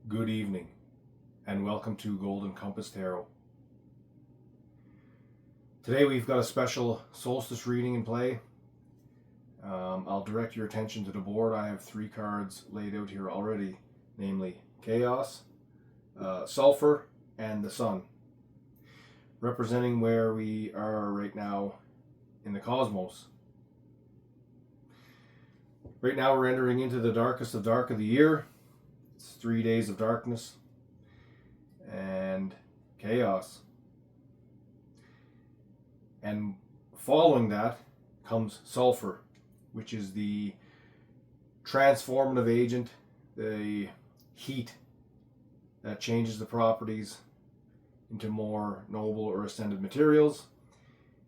Good evening, and welcome to Golden Compass Tarot. Today we've got a special solstice reading in play. I'll direct your attention to the board. I have 3 cards laid out here already, namely Chaos, Sulfur, and the Sun, representing where we are right now in the cosmos. Right now we're entering into the darkest of dark of the year. It's 3 days of darkness and chaos. And following that comes sulfur, which is the transformative agent, the heat that changes the properties into more noble or ascended materials,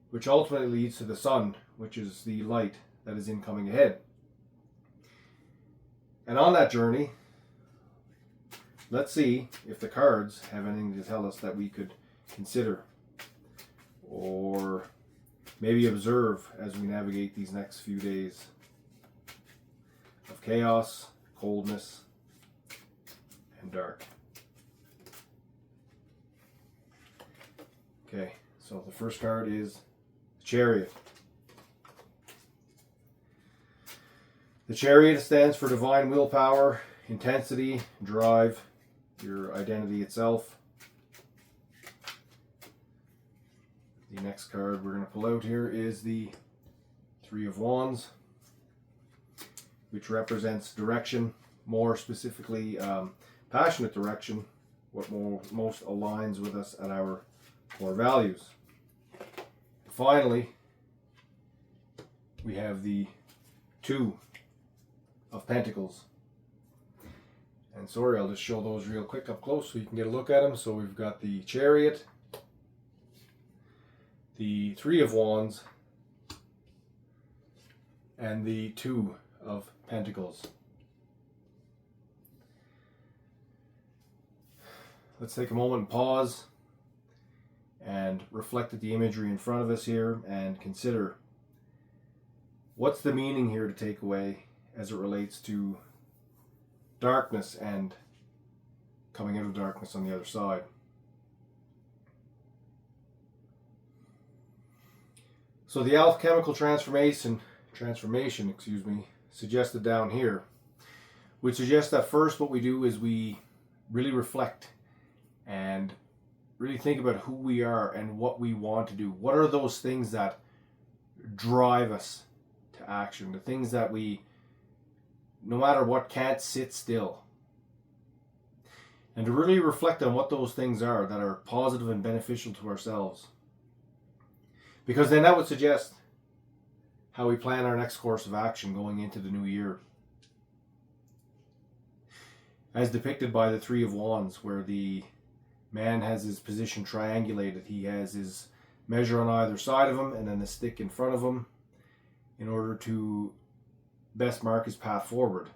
which ultimately leads to the sun, which is the light that is incoming ahead. And on that journey, let's see if the cards have anything to tell us that we could consider or maybe observe as we navigate these next few days of chaos, coldness, and dark. Okay, so the first card is the Chariot. The Chariot stands for divine willpower, intensity, drive, your identity itself. The next card we're going to pull out here is the Three of Wands, which represents direction, more specifically passionate direction, what most aligns with us at our core values. Finally, we have the Two of Pentacles. And sorry, I'll just show those real quick up close so you can get a look at them. So we've got the Chariot, the Three of Wands, and the Two of Pentacles. Let's take a moment and pause and reflect at the imagery in front of us here and consider what's the meaning here to take away as it relates to darkness and coming out of darkness on the other side. So the alchemical transformation, suggested down here, would suggest that first what we do is we really reflect and really think about who we are and what we want to do. What are those things that drive us to action? The things that we, no matter what, can't sit still. And to really reflect on what those things are that are positive and beneficial to ourselves. Because then that would suggest how we plan our next course of action going into the new year. As depicted by the Three of Wands, where the man has his position triangulated. He has his measure on either side of him and then the stick in front of him in order to best mark his path forward.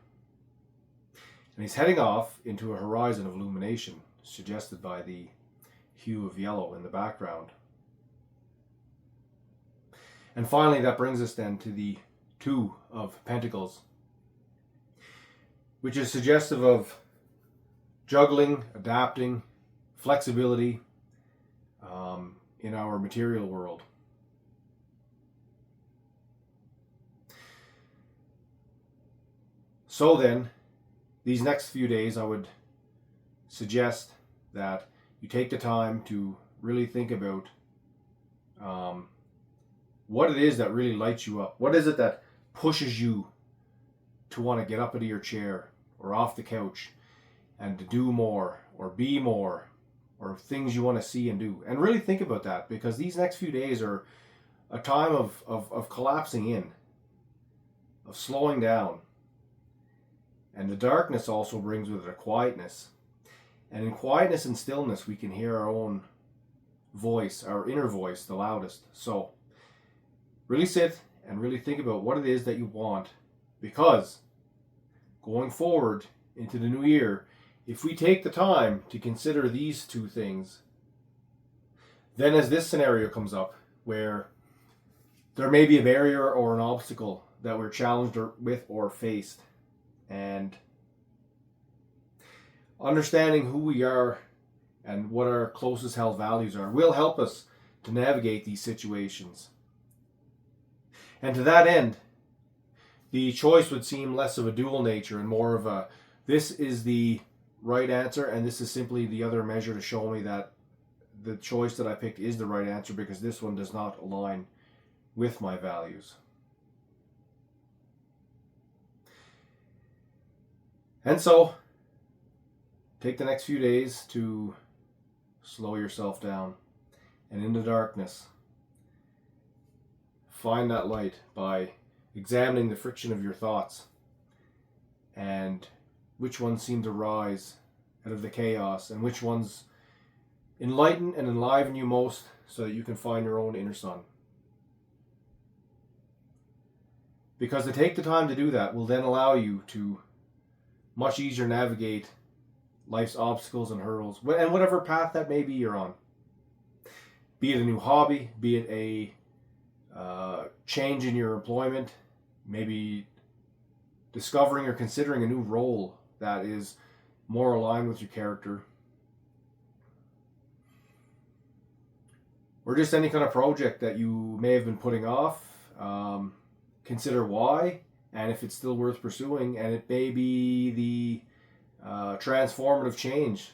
And he's heading off into a horizon of illumination, suggested by the hue of yellow in the background. And finally, that brings us then to the Two of Pentacles, which is suggestive of juggling, adapting, flexibility in our material world. So then, these next few days, I would suggest that you take the time to really think about what it is that really lights you up. What is it that pushes you to want to get up out of your chair or off the couch and to do more or be more, or things you want to see and do. And really think about that, because these next few days are a time of collapsing in, of slowing down. And the darkness also brings with it a quietness. And in quietness and stillness, we can hear our own voice, our inner voice, the loudest. So really sit and really think about what it is that you want, because going forward into the new year, if we take the time to consider these two things, then as this scenario comes up where there may be a barrier or an obstacle that we're challenged with or faced, and Understanding who we are and what our closest held values are will help us to navigate these situations. And to that end, the choice would seem less of a dual nature and more of a, this is the right answer and this is simply the other measure to show me that the choice that I picked is the right answer because this one does not align with my values. And so, take the next few days to slow yourself down, and in the darkness, find that light by examining the friction of your thoughts and which ones seem to rise out of the chaos and which ones enlighten and enliven you most so that you can find your own inner sun. Because to take the time to do that will then allow you to much easier navigate life's obstacles and hurdles, and whatever path that may be you're on. Be it a new hobby, be it a change in your employment, maybe discovering or considering a new role that is more aligned with your character, or just any kind of project that you may have been putting off. Consider why, and if it's still worth pursuing, and it may be the transformative change.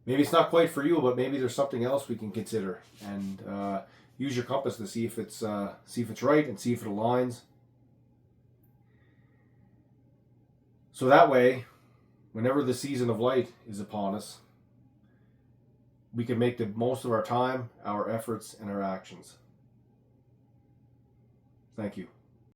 Maybe it's not quite for you, but maybe there's something else we can consider, and use your compass to see if it's right and see if it aligns. So that way, whenever the season of light is upon us, we can make the most of our time, our efforts, and our actions. Thank you.